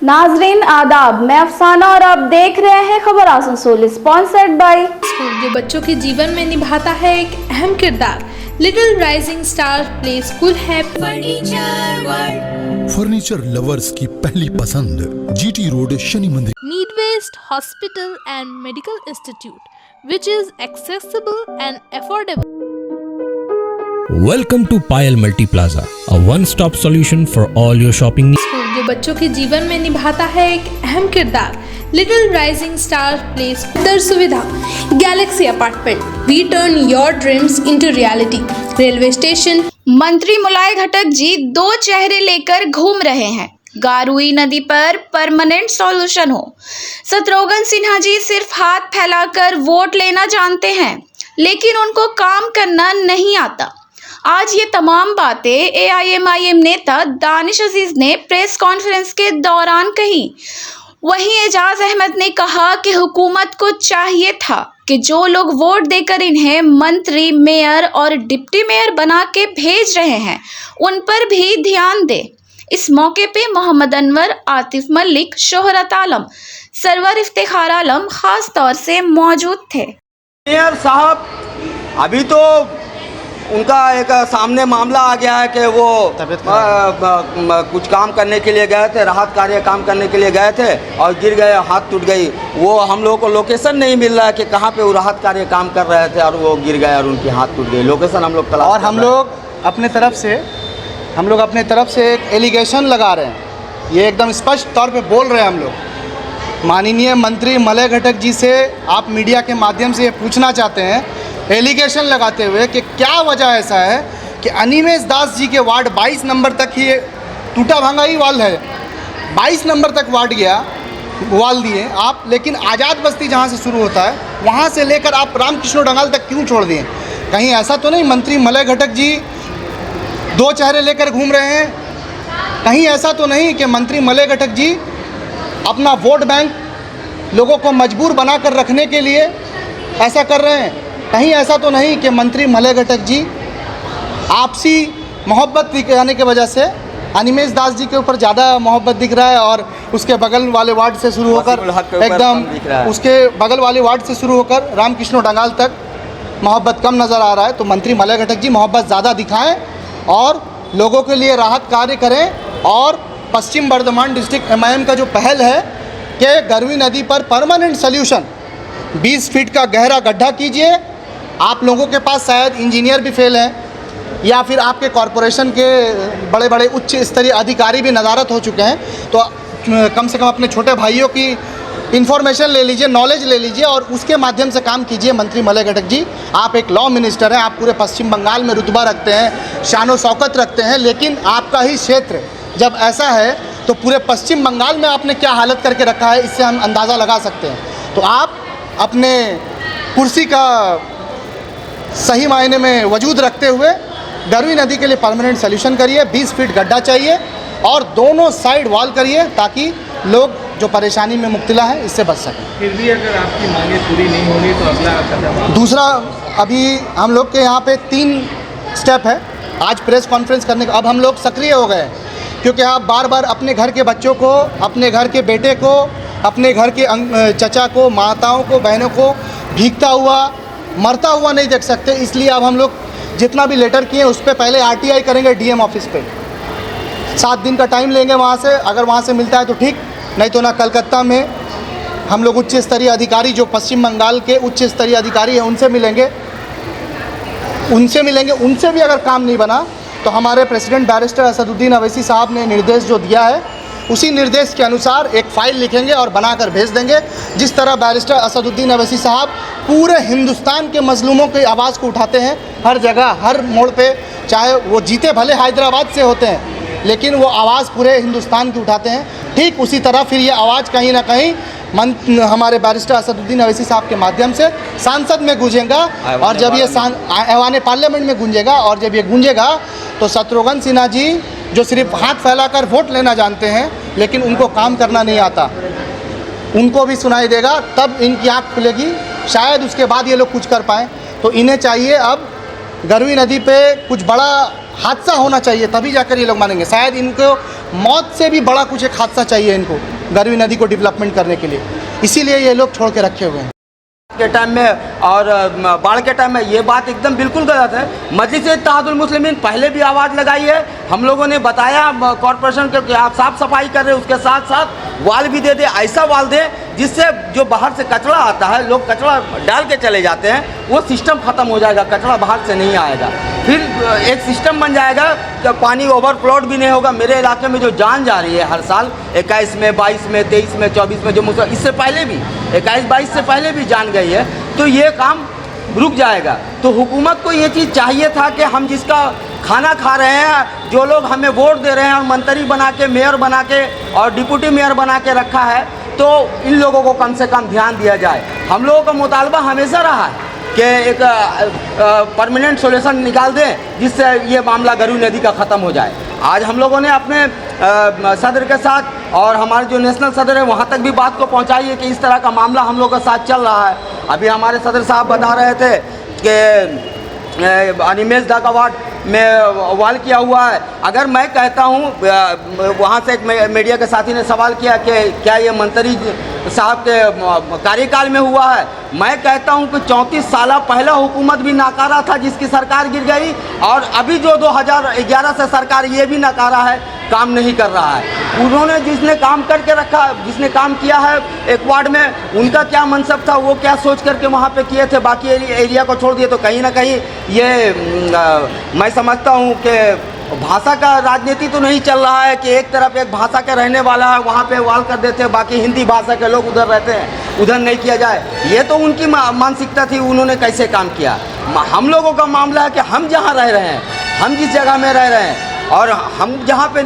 नाजरीन आदाब, मैं अफसाना और आप देख रहे हैं खबर आसनसोल, स्पॉन्सर्ड बाय स्कूल जो बच्चों के जीवन में निभाता है एक अहम किरदार। Little rising star play school है फर्नीचर लवर्स की पहली पसंद, जीटी रोड, शनि मंदिर। Need based hospital and medical institute which is accessible and affordable. Welcome to Payal Multi Plaza, a one-stop solution for all your shopping needs. School जो बच्चों के जीवन में निभाता है एक अहम किरदार। Little rising star play school सुविधा, Galaxy apartment, we turn your dreams into reality. Railway station. मंत्री मुलाय घटक जी दो चेहरे लेकर घूम रहे हैं। गारुई नदी पर परमानेंट सॉल्यूशन हो। शत्रुघ्न सिन्हा जी सिर्फ हाथ फैलाकर वोट लेना जानते हैं, लेकिन उनको काम करना नहीं आता। आज ये तमाम बातें एआईएमआईएम नेता दानिश अजीज ने प्रेस कॉन्फ्रेंस के दौरान कही। वहीं एजाज अहमद ने कहा कि हुकूमत को चाहिए था कि जो लोग वोट देकर इन्हें मंत्री, मेयर और डिप्टी मेयर बना के भेज रहे हैं, उन पर भी ध्यान दे। इस मौके पे मोहम्मद अनवर, आतिफ मलिक, शोहरत आलम, सरवर इफ्तिखार आलम खास तौर से मौजूद थे। मेयर साहब अभी तो उनका एक सामने मामला आ गया है कि वो कुछ काम करने के लिए गए थे, राहत कार्य काम करने के लिए गए थे और गिर गए, हाथ टूट गई। वो हम लोगों को लोकेशन नहीं मिल रहा है कि कहाँ पे वो राहत कार्य काम कर रहे थे और वो गिर गए और उनकी हाथ टूट गई। लोकेशन हम लोग तलाश और हम लोग अपने तरफ से एक एलिगेशन लगा रहे हैं। ये एकदम स्पष्ट तौर पे बोल रहे हैं हम लोग। माननीय मंत्री मलय घटक जी से आप मीडिया के माध्यम से ये पूछना चाहते हैं, एलिगेशन लगाते हुए, कि क्या वजह ऐसा है कि अनिमेश दास जी के वार्ड 22 नंबर तक ही टूटा भांगा ही वाल है। 22 नंबर तक वाल दिए आप, लेकिन आज़ाद बस्ती जहाँ से शुरू होता है वहाँ से लेकर आप रामकृष्ण डंगाल तक क्यों छोड़ दिए? कहीं ऐसा तो नहीं मंत्री मलय घटक जी दो चेहरे लेकर घूम रहे हैं? कहीं ऐसा तो नहीं कि मंत्री मलय घटक जी अपना वोट बैंक लोगों को मजबूर बनाकर रखने के लिए ऐसा कर रहे हैं? कहीं ऐसा तो नहीं कि मंत्री मलय घटक जी आपसी मोहब्बत दिखाने की वजह से अनिमेश दास जी के ऊपर ज़्यादा मोहब्बत दिख रहा है और उसके बगल वाले वार्ड से शुरू होकर एकदम उसके बगल वाले वार्ड से शुरू होकर रामकृष्ण डंगाल तक मोहब्बत कम नज़र आ रहा है? तो मंत्री मलय घटक जी मोहब्बत ज़्यादा दिखाएं और लोगों के लिए राहत कार्य करें। और पश्चिम बर्धमान डिस्ट्रिक्ट एमआईएम का जो पहल है कि गरवी नदी पर परमानेंट सोल्यूशन 20 फीट का गहरा गड्ढा कीजिए। आप लोगों के पास शायद इंजीनियर भी फेल हैं या फिर आपके कॉरपोरेशन के बड़े बड़े उच्च स्तरीय अधिकारी भी नज़ारत हो चुके हैं, तो कम से कम अपने छोटे भाइयों की इन्फॉर्मेशन ले लीजिए, नॉलेज ले लीजिए और उसके माध्यम से काम कीजिए। मंत्री मलय घटक जी, आप एक लॉ मिनिस्टर हैं, आप पूरे पश्चिम बंगाल में रुतबा रखते हैं, शानो शौकत रखते हैं, लेकिन आपका ही क्षेत्र जब ऐसा है तो पूरे पश्चिम बंगाल में आपने क्या हालत करके रखा है, इससे हम अंदाज़ा लगा सकते हैं। तो आप अपने कुर्सी का सही मायने में वजूद रखते हुए गरवी नदी के लिए परमानेंट सोल्यूशन करिए। 20 फीट गड्ढा चाहिए और दोनों साइड वॉल करिए ताकि लोग जो परेशानी में मुब्तला है इससे बच सकें। फिर भी अगर आपकी मांगें पूरी नहीं होगी तो अगला कदम? दूसरा, अभी हम लोग के यहाँ पे 3 स्टेप है आज प्रेस कॉन्फ्रेंस करने का। अब हम लोग सक्रिय हो गए क्योंकि आप बार बार अपने घर के बच्चों को, अपने घर के बेटे को, अपने घर के चचा को, माताओं को, बहनों को भीगता हुआ, मरता हुआ नहीं देख सकते। इसलिए अब हम लोग जितना भी लेटर किए उस पर पहले आरटीआई करेंगे डीएम ऑफिस पे। 7 दिन का टाइम लेंगे वहाँ से, अगर वहाँ से मिलता है तो ठीक, नहीं तो ना कलकत्ता में हम लोग उच्च स्तरीय अधिकारी जो पश्चिम बंगाल के उच्च स्तरीय अधिकारी हैं उनसे मिलेंगे। उनसे भी अगर काम नहीं बना तो हमारे प्रेसिडेंट बैरिस्टर असदुद्दीन अवैसी साहब ने निर्देश जो दिया है उसी निर्देश के अनुसार एक फ़ाइल लिखेंगे और बनाकर भेज देंगे। जिस तरह बैरिस्टर असदुद्दीन अवैसी साहब पूरे हिंदुस्तान के मजलूमों की आवाज़ को उठाते हैं हर जगह, हर मोड़ पे, चाहे वो जीते भले हैदराबाद से होते हैं, लेकिन वो आवाज़ पूरे हिंदुस्तान की उठाते हैं। ठीक उसी तरह फिर ये आवाज़ कहीं ना कहीं हमारे बैरिस्टर असदुद्दीन अवैसी साहब के माध्यम से सांसद में गूंजेगा और जब ये ऐवान पार्लियामेंट में गूंजेगा और जब ये गूंजेगा तो शत्रुघ्न सिन्हा जी जो सिर्फ हाथ फैलाकर वोट लेना जानते हैं लेकिन उनको काम करना नहीं आता, उनको भी सुनाई देगा। तब इनकी आँख खुलेगी, शायद उसके बाद ये लोग कुछ कर पाएँ। तो इन्हें चाहिए अब गरवी नदी पे कुछ बड़ा हादसा होना चाहिए, तभी जाकर ये लोग मानेंगे। शायद इनको मौत से भी बड़ा कुछ एक हादसा चाहिए इनको। गरवी नदी को डेवलपमेंट करने के लिए, इसीलिए ये लोग छोड़ के रखे हुए हैं। के टाइम में और बाढ़ के टाइम में ये बात एकदम बिल्कुल गलत है। मजलिस इत्तेहादुल मुस्लिमीन पहले भी आवाज़ लगाई है, हम लोगों ने बताया कॉरपोरेशन के कि आप साफ सफाई कर रहे हैं, उसके साथ साथ वाल भी दे दे, ऐसा वाल दे जिससे जो बाहर से कचरा आता है, लोग कचरा डाल के चले जाते हैं, वो सिस्टम ख़त्म हो जाएगा, कचरा बाहर से नहीं आएगा। फिर एक सिस्टम बन जाएगा कि पानी ओवरफ्लोड भी नहीं होगा। मेरे इलाके में जो जान जा रही है हर साल 21 में, 22 में, 23 में, 24 में, जो इससे पहले भी 21-22 से पहले भी जान गई है, तो ये काम रुक जाएगा। तो हुकूमत को ये चीज़ चाहिए था कि हम जिसका खाना खा रहे हैं, जो लोग हमें वोट दे रहे हैं और मंत्री बना के, मेयर बना के और डिप्टी मेयर बना के रखा है, तो इन लोगों को कम से कम ध्यान दिया जाए। हम लोगों का मुतालबा हमेशा रहा है कि एक परमानेंट सॉल्यूशन निकाल दें जिससे ये मामला गरवी नदी का ख़त्म हो जाए। आज हम लोगों ने अपने सदर के साथ और हमारे जो नेशनल सदर है वहाँ तक भी बात को पहुँचाई है कि इस तरह का मामला हम लोगों के साथ चल रहा है। अभी हमारे सदर साहब बता रहे थे कि अनिमेश दाकावाट में वाल किया हुआ है। अगर मैं कहता हूँ, वहाँ से एक मीडिया के साथी ने सवाल किया कि क्या ये मंत्री साहब के कार्यकाल में हुआ है, मैं कहता हूँ कि 34 साल पहला हुकूमत भी नाकारा था जिसकी सरकार गिर गई, और अभी जो 2011 से सरकार ये भी नाकारा है, काम नहीं कर रहा है। उन्होंने जिसने काम करके रखा, जिसने काम किया है एक वार्ड में, उनका क्या मनसब था, वो क्या सोच करके वहाँ पे किए थे, बाकी एरिया को छोड़ दिए। तो कहीं ना कहीं ये मैं समझता हूँ कि भाषा का राजनीति तो नहीं चल रहा है कि एक तरफ एक भाषा के रहने वाला है वहाँ पे वाल कर देते हैं, बाकी हिंदी भाषा के लोग उधर रहते हैं, उधर नहीं किया जाए। ये तो उनकी मानसिकता थी, उन्होंने कैसे काम किया। हम लोगों का मामला है कि हम जहाँ रह रहे हैं, हम जिस जगह में रह रहे हैं और हम जहाँ पे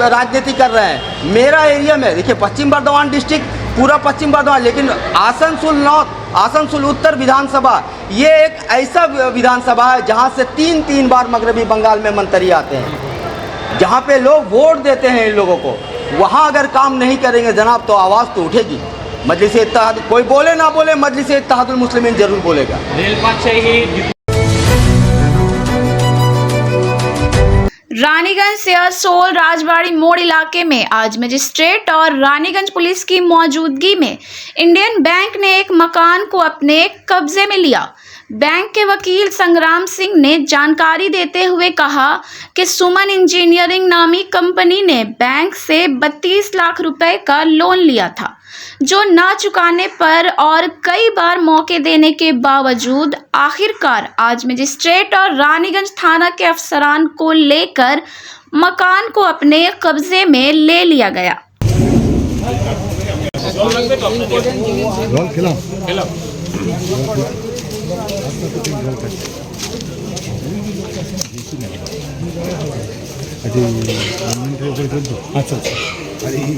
राजनीति कर रहे हैं, मेरा एरिया में देखिए पश्चिम बर्धमान डिस्ट्रिक्ट, पूरा पश्चिम बर्धमान, लेकिन आसनसोल नॉर्थ, आसनसोल उत्तर विधानसभा, ये एक ऐसा विधानसभा है जहाँ से 3-3 बार मगरबी बंगाल में मंत्री आते हैं, जहाँ पे लोग वोट देते हैं इन लोगों को। वहाँ अगर काम नहीं करेंगे जनाब तो आवाज़ तो उठेगी। मजलिस इत्तेहाद, कोई बोले ना बोले, मजलिस इत्तेहादुल मुस्लिमीन जरूर बोलेगा। रानीगंज सियासोल राजबाड़ी मोड़ इलाके में आज मजिस्ट्रेट और रानीगंज पुलिस की मौजूदगी में इंडियन बैंक ने एक मकान को अपने कब्जे में लिया। बैंक के वकील संग्राम सिंह ने जानकारी देते हुए कहा कि सुमन इंजीनियरिंग नामी कंपनी ने बैंक से 32 लाख रुपए का लोन लिया था, जो ना चुकाने पर और कई बार मौके देने के बावजूद आखिरकार आज मजिस्ट्रेट और रानीगंज थाना के अफसरान को लेकर मकान को अपने कब्जे में ले लिया गया। আচ্ছা আচ্ছা, আর এই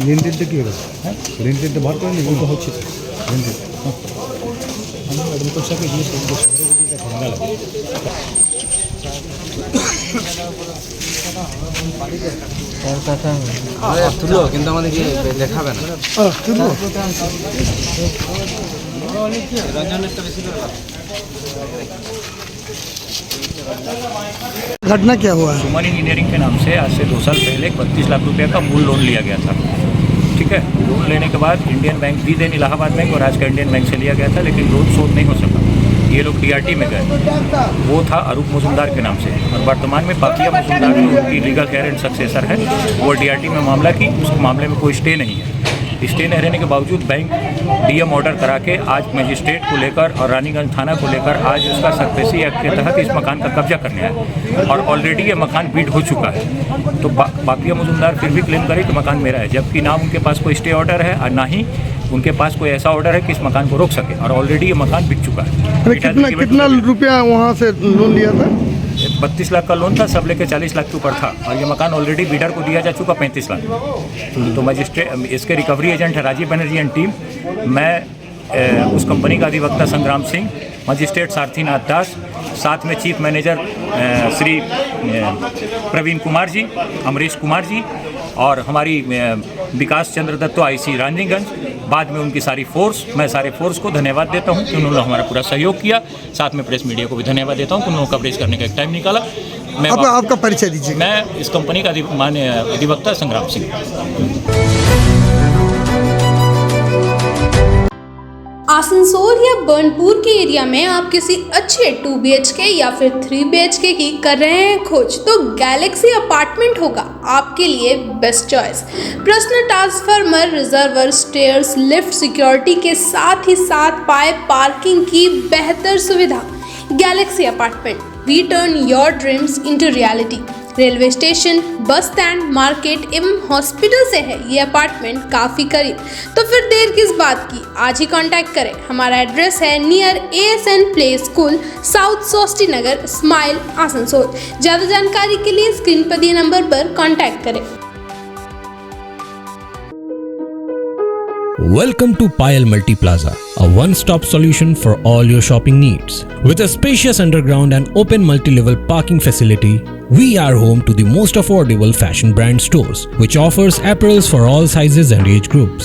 লেনদেনটা কী হবে? হ্যাঁ, লেনদেনটা বার করেন, এগুলো তো হচ্ছে লেনদেন। আমি অ্যাডভোকেট সাহেবকে জিজ্ঞেস করবো ঠান্ডা লাগে। তুলো কিন্তু আমাদেরকে দেখাবে না। घटना क्या हुआ है? सुमन इंजीनियरिंग के नाम से आज से 2 साल पहले 32 लाख रुपए का मूल लोन लिया गया था। ठीक है, लोन लेने के बाद इंडियन बैंक भी देन इलाहाबाद बैंक और आज का इंडियन बैंक से लिया गया था, लेकिन लोन शोध नहीं हो सका। ये लोग डीआरटी में गए, वो था अरूप मजुमदार के नाम से, और वर्तमान में पाकिया मजुमदार जो उनकी लीगल हेयर एंड सक्सेसर है, वो डीआरटी में मामला की, उस मामले में कोई स्टे नहीं है। स्टे नहीं रहने के बावजूद बैंक डीएम ऑर्डर करा के आज मजिस्ट्रेट को लेकर और रानीगंज थाना को लेकर आज उसका सरफेसी एक्ट के तहत इस मकान का कब्जा करने आए, और ऑलरेडी ये मकान बीट हो चुका है। तो बाकिया मजुमदार फिर भी क्लेम करे कि मकान मेरा है, जबकि ना उनके पास कोई स्टे ऑर्डर है और ना ही उनके पास कोई ऐसा ऑर्डर है कि इस मकान को रोक सके, और ऑलरेडी ये मकान बिक चुका है। कितना रुपया वहाँ से लोन लिया था? 32 लाख का लोन था, सब लेके 40 लाख के ऊपर था, और ये मकान ऑलरेडी बीडर को दिया जा चुका 35 लाख। तो मजिस्ट्रेट, इसके रिकवरी एजेंट है राजीव बनर्जी एंड टीम, मैं उस कंपनी का अधिवक्ता संग्राम सिंह, मजिस्ट्रेट सारथीनाथ दास, साथ में चीफ मैनेजर श्री प्रवीण कुमार जी, अमरीश कुमार जी, और हमारी विकास चंद्र दत्तो आईसी रानीगंज, बाद में उनकी सारी फोर्स, मैं सारे फोर्स को धन्यवाद देता हूं कि उन्होंने हमारा पूरा सहयोग किया। साथ में प्रेस मीडिया को भी धन्यवाद देता हूं कि उन्होंने कवरेज करने का एक टाइम निकाला। मैं आपका परिचय दीजिए। मैं इस कंपनी का माननीय अधिवक्ता संग्राम सिंह। आसनसोल या बर्नपुर के एरिया में आप किसी अच्छे 2 BHK या फिर 3 BHK की कर रहे हैं खोज, तो गैलेक्सी अपार्टमेंट होगा आपके लिए best choice. Personal transformer, reservoir, stairs, lift, security के साथ ही साथ पाए पार्किंग की बेहतर सुविधा। Galaxy apartment, we turn your dreams into reality. Railway station, bus stand, market एवं हॉस्पिटल से है ये अपार्टमेंट काफ़ी करीब। तो फिर देर किस बात की, आज ही कांटेक्ट करें। हमारा एड्रेस है near ASN play school, south सोस्टी नगर, स्माइल, आसनसोल। ज़्यादा जानकारी के लिए स्क्रीन पर दिए नंबर पर कांटेक्ट करें। Welcome to Payal Multi Plaza, a one-stop solution for all your shopping needs. With a spacious underground and open multi-level parking facility, we are home to the most affordable fashion brand stores, which offers apparels for all sizes and age groups.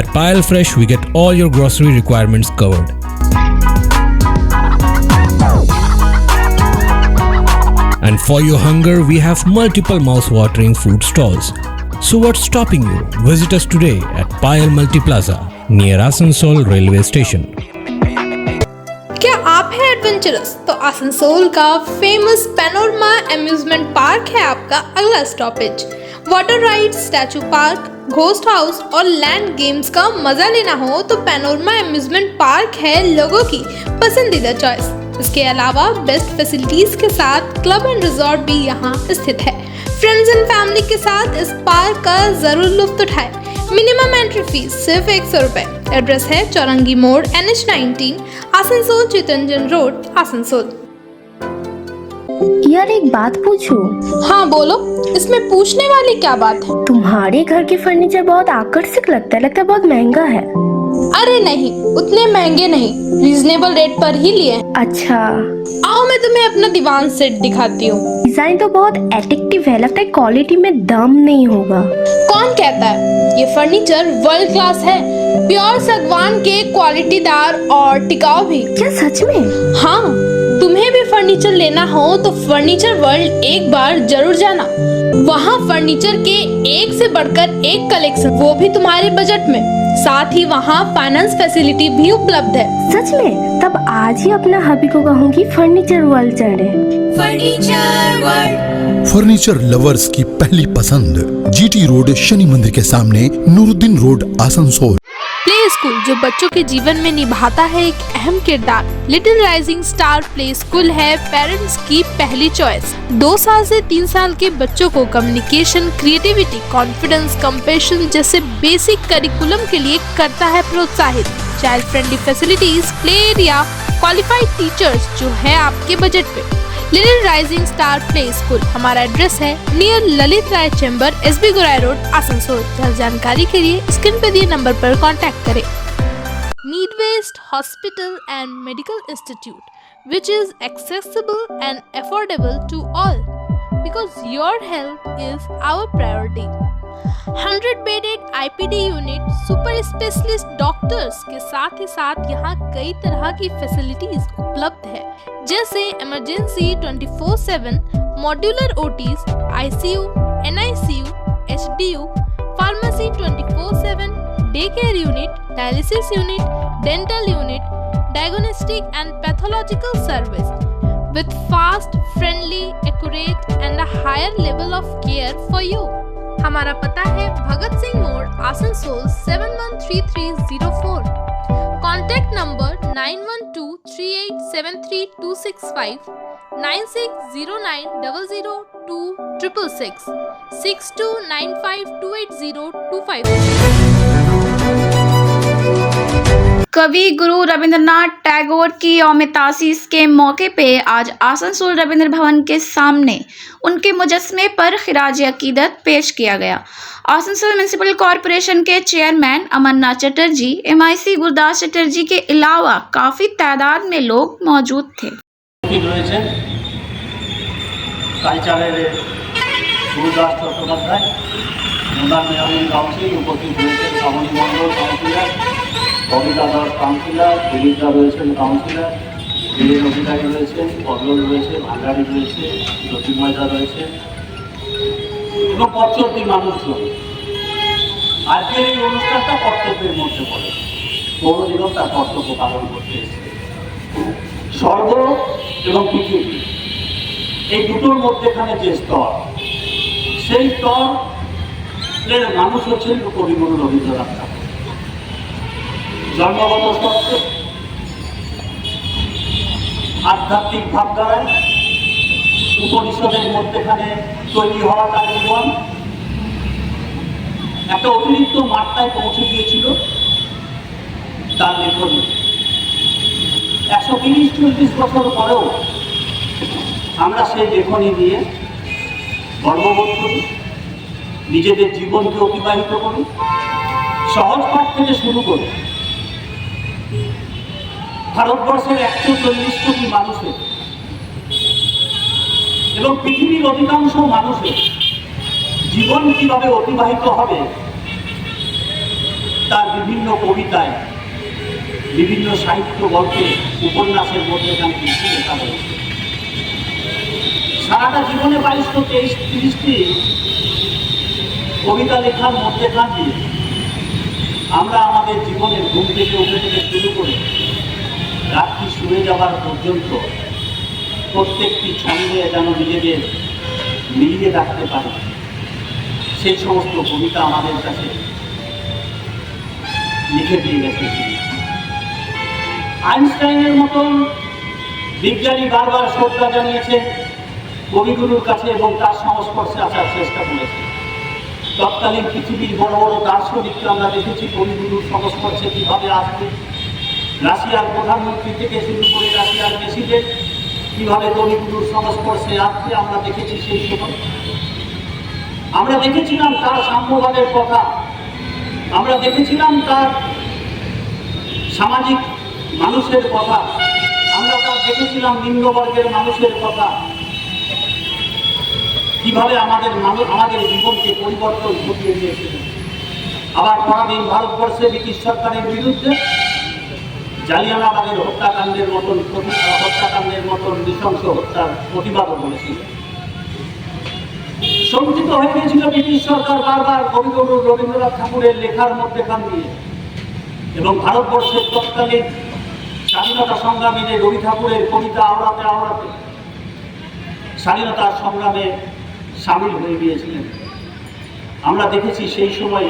At Payal Fresh, we get all your grocery requirements covered. And for your hunger, we have multiple mouth-watering food stalls. So what's stopping you? Visit us today at Payal Multi Plaza, near Asansol Railway Station. क्या आप हैं adventurous? तो आसनसोल का famous panorama amusement park है आपका अगला stoppage. Water ride, statue park, ghost house और land games का मजा लेना हो तो पैनोरमा अम्यूजमेंट पार्क है लोगों की पसंदीदा चॉइस। इसके अलावा बेस्ट फैसिलिटीज के साथ क्लब एंड रिजॉर्ट भी यहाँ स्थित है। फ्रेंड्स एंड फैमिली के साथ इस पार्क का जरूर लुत्फ उठाएं। मिनिमम एंट्री फीस सिर्फ 100 रुपए। एड्रेस है चौरंगी मोड़, NH19, आसनसोल, चितरंजन रोड, आसनसोल। यार एक बात पूछूं? हाँ बोलो, इसमें पूछने वाली क्या बात है? तुम्हारे घर के फर्नीचर बहुत आकर्षक लगता है बहुत महंगा है। अरे नहीं, उतने महंगे नहीं, रीजनेबल रेट पर ही लिए। अच्छा, आओ मैं तुम्हें अपना दीवान सेट दिखाती हूँ। डिजाइन तो बहुत एट्रैक्टिव है, लगता है क्वालिटी में दम नहीं होगा। कौन कहता है? ये फर्नीचर वर्ल्ड क्लास है, प्योर सागवान के, क्वालिटीदार और टिकाऊ भी। क्या सच में? हाँ, तुम्हें भी फर्नीचर लेना हो तो फर्नीचर वर्ल्ड एक बार जरूर जाना। वहाँ फर्नीचर के एक से बढ़कर एक कलेक्शन, वो भी तुम्हारे बजट में। साथ ही वहाँ फाइनेंस फैसिलिटी भी उपलब्ध है। सच में? तब आज ही अपना हबी को कहूँगी फर्नीचर वर्ल्ड चढ़े। फर्नीचर लवर्स की पहली पसंद, GT रोड, शनि मंदिर के सामने, Nooruddin road, Asansol. Play school जो बच्चों के जीवन में निभाता है एक अहम किरदार। Little rising star play school है पेरेंट्स की पहली चॉइस। 2 साल से 3 साल के बच्चों को कम्युनिकेशन, क्रिएटिविटी, कॉन्फिडेंस, कंपैशन जैसे बेसिक करिकुलम के लिए करता है प्रोत्साहित। Child friendly facilities, play area, qualified teachers जो है आपके बजट पे। Little rising star play school, हमारा एड्रेस है नियर ललित राय चैम्बर, SB गोराई रोड, आसनसोल। ज्यादा जानकारी के लिए स्क्रीन पर दिए नंबर पर कांटेक्ट करें। Midwest Hospital and Medical Institute, which is accessible and affordable to all, because your health is our priority. 100-bedded IPD unit, super specialist doctors के साथ ही साथ यहाँ कई तरह की फैसिलिटीज उपलब्ध है, जैसे emergency 24/7, modular OTs, ICU, NICU, HDU, pharmacy 24/7, day care unit, dialysis unit, dental unit, diagnostic and pathological service with fast, friendly, accurate and a higher level of care for you. हमारा पता है भगत सिंह मोड़, Asansol 713304। Contact number 9123873265, 9609002666, 6295280255। कवि गुरु रविंद्रनाथ टैगोर की यौम तासीस के मौके पे आज आसनसोल रविंद्र भवन के सामने उनके मुजस्समे पर खिराज अकीदत पेश किया गया। आसनसोल म्यूनिसिपल कॉरपोरेशन के चेयरमैन अमरनाथ चटर्जी, MIC गुरदास चटर्जी के अलावा काफ़ी तादाद में लोग मौजूद थे। কবিতা দাস কাউন্সিলর, দিলীপরা রয়েছেন কাউন্সিলর, বীরের অধিকারী রয়েছেন, পল্লব রয়েছে, ভান্ডারী রয়েছে, জ্যোতির্ময়দা রয়েছে এবং পথ চলতি মানুষজন। আজকের এই অনুষ্ঠানটা কর্তব্যের মধ্যে পড়ে। পৌর নিগম তার কর্তব্য পালন করতে এসেছে। স্বর্গ এবং পৃথিবী এই দুটোর মধ্যেখানে যে স্তর, সেই স্তরের মানুষ হচ্ছেন কবিগুরু রবীন্দ্রনাথ ঠাকুর। জন্মগত স্তরে আধ্যাত্মিক ভাবধারায় উপনিষদের মধ্যেখানে তৈরি হওয়া তার জীবন একটা অতিরিক্ত মাত্রায় পৌঁছে গিয়েছিল তার লেখনী। 130-40 বছর পরেও আমরা সেই লেখনী নিয়ে গর্ববোধ করি, নিজেদের জীবনকে অতিবাহিত করি। সহজ পাঠ থেকে শুরু করি। ভারতবর্ষের 140 কোটি মানুষের এবং পৃথিবীর অধিকাংশ মানুষের জীবন কিভাবে অতিবাহিত হবে তার বিভিন্ন কবিতায়, বিভিন্ন সাহিত্য গল্পে, উপন্যাসের মধ্যে এখানে কিছু লেখা রয়েছে। সারাটা জীবনে 22-30টি কবিতা লেখার মধ্যেখান দিয়ে আমরা আমাদের জীবনের ঘুম থেকে উঠে থেকে শুরু করে রাত্রি শুয়ে যাওয়ার পর্যন্ত প্রত্যেকটি ছন্দে যেন নিজেদের মিলিয়ে রাখতে পারি, সেই সমস্ত কবিতা আমাদের কাছে লিখে দিয়ে গেছে। আইনস্টাইনের মতন বিজ্ঞানী বারবার শ্রদ্ধা জানিয়েছে কবিগুরুর কাছে এবং তার সংস্পর্শে আসার চেষ্টা করেছে। তৎকালীন পৃথিবীর বড় বড় দার্শনিককে আমরা দেখেছি কবিগুরুর সংস্পর্শে কীভাবে আসবে। রাশিয়ার প্রধানমন্ত্রী থেকে শুরু করে রাশিয়ার প্রেসিডেন্ট কীভাবে কবিগুরুর সংস্পর্শে আসছে আমরা দেখেছি। সেই সময় আমরা দেখেছিলাম তার সাম্যবাদের কথা, আমরা দেখেছিলাম তার সামাজিক মানুষের কথা, আমরা তার দেখেছিলাম নিম্নবর্গের মানুষের কথা, কিভাবে আমাদের জীবনকে পরিবর্তন ঘটিয়ে দিয়েছিলেন। আবার পরাধীন ভারতবর্ষে ব্রিটিশ সরকারের বিরুদ্ধে জালিয়ানওয়ালাবাগের হত্যাকাণ্ডের মতন নৃশংস হত্যার প্রতিবাদও করেছিলেন। শঙ্কিত হয়ে গিয়েছিল ব্রিটিশ সরকার বারবার কবিগুরু রবীন্দ্রনাথ ঠাকুরের লেখার মধ্যেখান দিয়ে এবং ভারতবর্ষের তৎকালীন স্বাধীনতা সংগ্রামে যে রবি ঠাকুরের কবিতা আওড়াতে আওড়াতে স্বাধীনতার সংগ্রামে সামিল হয়ে গিয়েছিলেন। আমরা দেখেছি সেই সময়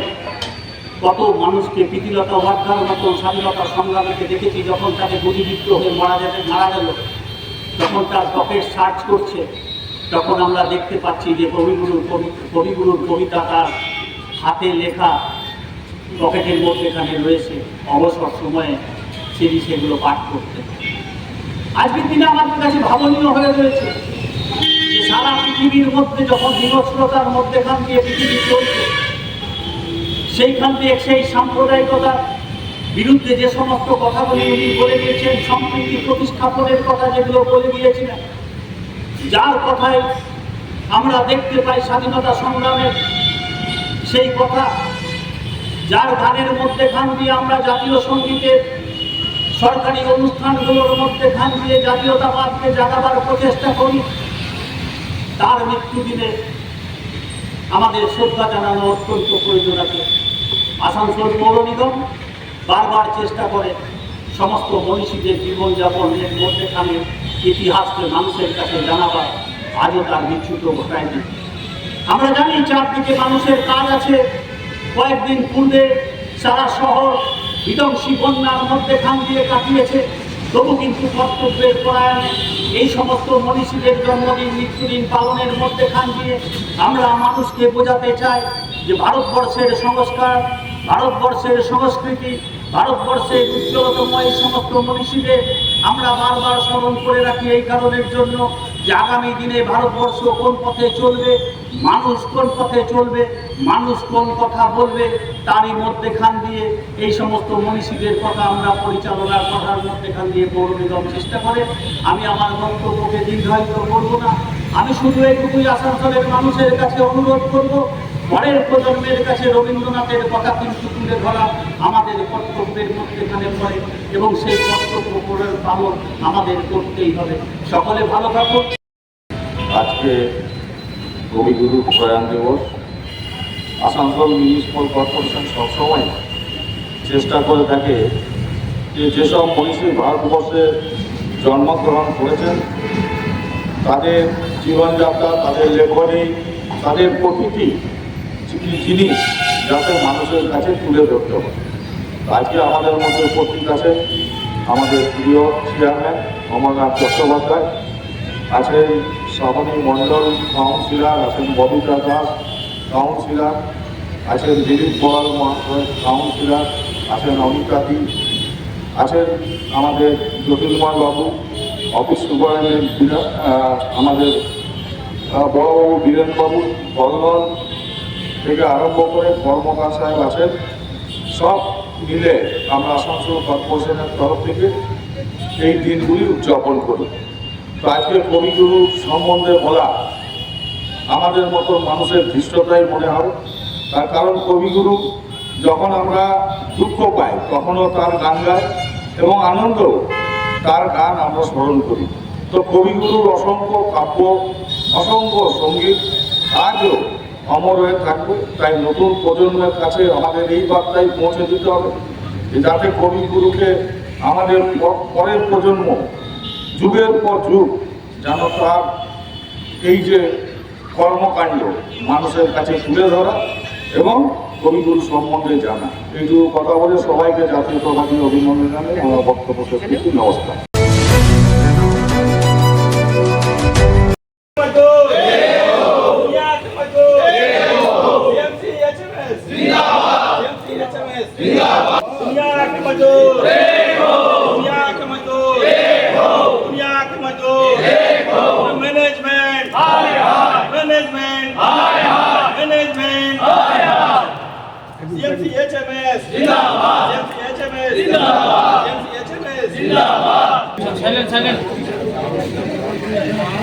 কত মানুষকে প্রীতিলতা ওয়াদ্দার মতো স্বাধীনতা সংগ্রামীকে দেখেছি, যখন তাকে গুলিবিদ্ধ হয়ে মারা গেল, তখন তার পকেট সার্চ করছে, তখন আমরা দেখতে পাচ্ছি যে কবিগুরুর কবিতা তার হাতে লেখা পকেটের মধ্যে এখানে রয়েছে। অবসর সময়ে তিনি সেগুলো পাঠ করতে। আজকের দিনে আমাদের কাছে ভাবনীয় হয়ে রয়েছে যে সারা পৃথিবীর মধ্যে যখন বিভৎসতার মধ্যেখান দিয়ে পৃথিবী চলছে, সেইখান থেকে সেই সাম্প্রদায়িকতার বিরুদ্ধে যে সমস্ত কথাগুলি উনি বলে গিয়েছেন, সম্প্রীতি প্রতিস্থাপনের কথা যেগুলো বলে গিয়েছিলেন, যার কথায় আমরা দেখতে পাই স্বাধীনতা সংগ্রামের সেই কথা, যার গানের মধ্যেখান দিয়ে আমরা জাতীয় সঙ্গীতের সরকারি অনুষ্ঠানগুলোর মধ্যেখান দিয়ে জাতীয়তাবাদকে জাগাবার প্রচেষ্টা করি, তার মৃত্যুদিনে আমাদের শ্রদ্ধা জানানো অত্যন্ত প্রয়োজন আছে। আসানসোল পৌর নিগম বারবার চেষ্টা করে সমস্ত মনীষীদের জীবনযাপনের মধ্যেখানে ইতিহাসকে মানুষের কাছে জানাবার, আজও তার বিচ্যুত ঘটায়নি। আমরা জানি চারদিকে মানুষের কাজ আছে। কয়েকদিন পূর্বে সারা শহর বিধ্বংসী বন্যার মধ্যেখান দিয়ে কাটিয়েছে, তবু কিন্তু কর্তব্যের পরায়ণে এই সমস্ত মনীষীদের জন্মদিন মৃত্যুদিন পালনের মধ্যেখান দিয়ে আমরা মানুষকে বোঝাতে চাই যে ভারতবর্ষের সংস্কার, ভারতবর্ষের সংস্কৃতি, ভারতবর্ষের উজ্জ্বলতম এই সমস্ত মনীষীদের আমরা বারবার স্মরণ করে রাখি এই কারণের জন্য যে আগামী দিনে ভারতবর্ষ কোন পথে চলবে, মানুষ কোন পথে চলবে, মানুষ কোন কথা বলবে, তারই মধ্যেখান দিয়ে এই সমস্ত মনীষীদের কথা আমরা পরিচালনার কথার মধ্যেখান দিয়ে পৌর নিগম চেষ্টা করে। আমি আমার বক্তব্যকে দীর্ঘায়িত করব না। আমি শুধু এইটুকুই আসানসোলের মানুষের কাছে অনুরোধ করব, পরের প্রজন্মের কাছে রবীন্দ্রনাথের কথা কিন্তু তুলে ধরা আমাদের কর্তব্যের মধ্যেখানে পড়ে এবং সেই কর্তব্য পূরণের পালন আমাদের করতেই হবে। সকলে ভালো থাকুন। আজকে কবিগুরু প্রয়াণ দিবস। আসানসোল মিউনিসিপ্যাল কর্পোরেশন সবসময় চেষ্টা করে থাকে যে যেসব মনীষী ভারতবর্ষে জন্মগ্রহণ করেছেন তাদের জীবনযাত্রা, তাদের লেখনী, তাদের প্রতিটি জিনিস যাতে মানুষের কাছে তুলে ধরতে হবে। আজকে আমাদের মধ্যে উপস্থিত আছেন আমাদের প্রিয় চেয়ারম্যান অমরনাথ চট্টোপাধ্যায়, আছেন শ্রাবণী মণ্ডল কাউন্সিলর, আছেন ববিতা দাস কাউন্সিলর, আছেন দিলীপ বল মহাশয় কাউন্সিলর, আছেন অমিতাদি, আছেন আমাদের জ্যোতির্ময় বাবু অফিস সুপারিনটেন্ডেন্ট, আমাদের বড়বাবু বীরেনবাবু বর্ধমান থেকে আরম্ভ করে কর্মকার সাহেব আছেন। সব মিলে আমরা আসানসোল কর্পোরেশনের তরফ থেকে এই দিনগুলি উদযাপন করি। তো আজকে কবিগুরু সম্বন্ধে বলা আমাদের মতো মানুষের ধৃষ্টতাই মনে হয়। তার কারণ কবিগুরু যখন আমরা দুঃখ পাই তখনও তার গান গাই এবং আনন্দ তার গান আমরা স্মরণ করি। তো কবিগুরুর অসংখ্য কাব্য, অসংখ্য সঙ্গীত আজও অমর হয়ে থাকবে। তাই নতুন প্রজন্মের কাছে আমাদের এই বার্তাই পৌঁছে দিতে হবে যাতে কবিগুরুকে আমাদের পরের প্রজন্ম যুগের পর যুগ যেন তার এই যে কর্মকাণ্ড মানুষের কাছে তুলে ধরা এবং কবিগুরু সম্বন্ধে জানা। এইটুকু কথা বলে সবাইকে জাতীয়তাবাদী অভিনন্দন জানাই। আমার বক্তব্য শেষ করছি। নমস্কার।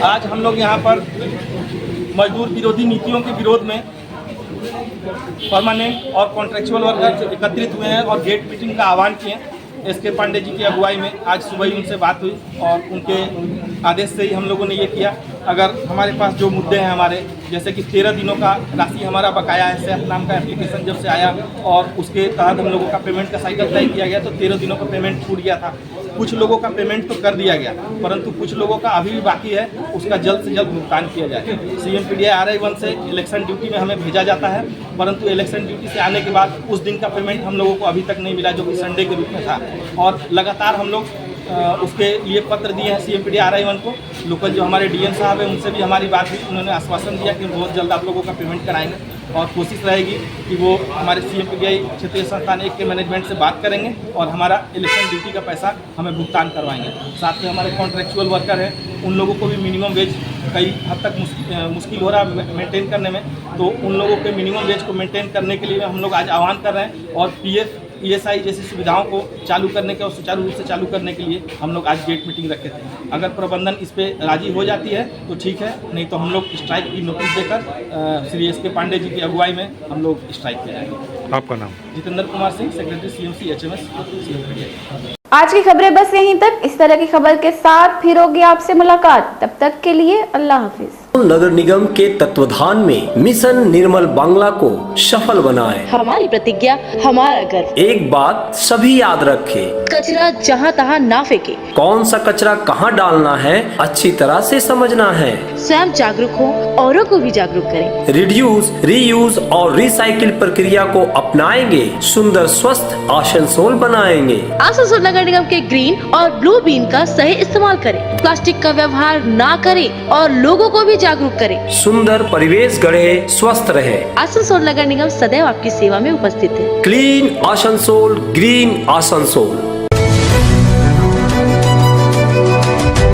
आज हम लोग यहाँ पर मजदूर विरोधी नीतियों के विरोध में परमानेंट और कॉन्ट्रेक्चुअल वर्कर एकत्रित हुए हैं और गेट मीटिंग का आह्वान किए। एस.के. पांडे जी की अगुवाई में आज सुबह ही उनसे बात हुई और उनके आदेश से ही हम लोगों ने ये किया। अगर हमारे पास जो मुद्दे हैं हमारे, जैसे कि 13 दिनों का राशि हमारा बकाया है, सैफ नाम का एप्लीकेशन जब से आया और उसके तहत हम लोगों का पेमेंट का साइकिल तय किया गया तो 13 दिनों का पेमेंट छूट गया था। कुछ लोगों का पेमेंट तो कर दिया गया परंतु कुछ लोगों का अभी भी बाकी है, उसका जल्द से जल्द भुगतान किया जाए। CMPDI RI1 से इलेक्शन ड्यूटी में हमें भेजा जाता है परंतु इलेक्शन ड्यूटी से आने के बाद उस दिन का पेमेंट हम लोगों को अभी तक नहीं मिला जो कि संडे के रूप में था और लगातार हम लोग उसके लिए पत्र दिए हैं CMPDI RI1 को। लोकल जो हमारे DM साहब हैं उनसे भी हमारी बात हुई, उन्होंने आश्वासन दिया कि बहुत जल्द आप लोगों का पेमेंट कराएंगे और कोशिश रहेगी कि वो हमारे CMPDI क्षेत्रीय संस्थान 1 के मैनेजमेंट से बात करेंगे और हमारा इलेक्शन ड्यूटी का पैसा हमें भुगतान करवाएंगे। साथ में हमारे कॉन्ट्रेक्चुअल वर्कर हैं, उन लोगों को भी मिनिमम वेज कई हद तक मुश्किल हो रहा है मेंटेन करने में, तो उन लोगों के मिनिमम वेज को मेंटेन करने के लिए हम लोग आज आह्वान कर रहे हैं और PF ESI जैसी सुविधाओं को चालू करने के और सुचारू रूप से चालू करने के लिए हम लोग आज गेट मीटिंग रखे थे। अगर प्रबंधन इस पर राजी हो जाती है तो ठीक है, नहीं तो हम लोग स्ट्राइक की नोटिस देकर श्री S.के. पांडे जी की अगुवाई में हम लोग स्ट्राइक पे जाएंगे। आपका नाम? Jitendra Kumar Singh, secretary CMC HMS। आज की खबरें बस यहीं तक। इस तरह की खबर के साथ फिर होगी आपसे मुलाकात। तब तक के लिए अल्लाह हाफिज। नगर निगम के तत्वाधान में मिशन निर्मल बांग्ला को सफल बनाएं। हमारी प्रतिज्ञा, हमारा गर्व। एक बात सभी याद रखें, कचरा जहाँ तहाँ ना फेंके। कौन सा कचरा कहाँ डालना है अच्छी तरह से समझना है। स्वयं जागरूक हो, औरों को भी जागरूक करें। रिड्यूस, रीयूज और रिसाइकिल प्रक्रिया को अपनाएंगे, सुंदर स्वस्थ आसनसोल बनाएंगे। आसनसोल नगर निगम के ग्रीन और ब्लू बीन का सही इस्तेमाल करें, प्लास्टिक का व्यवहार ना करें और लोगों को भी जागरूक करें। सुंदर परिवेश गढ़े, स्वस्थ रहे। आसनसोल नगर निगम सदैव आपकी सेवा में उपस्थित है। Clean Asansol, green Asansol.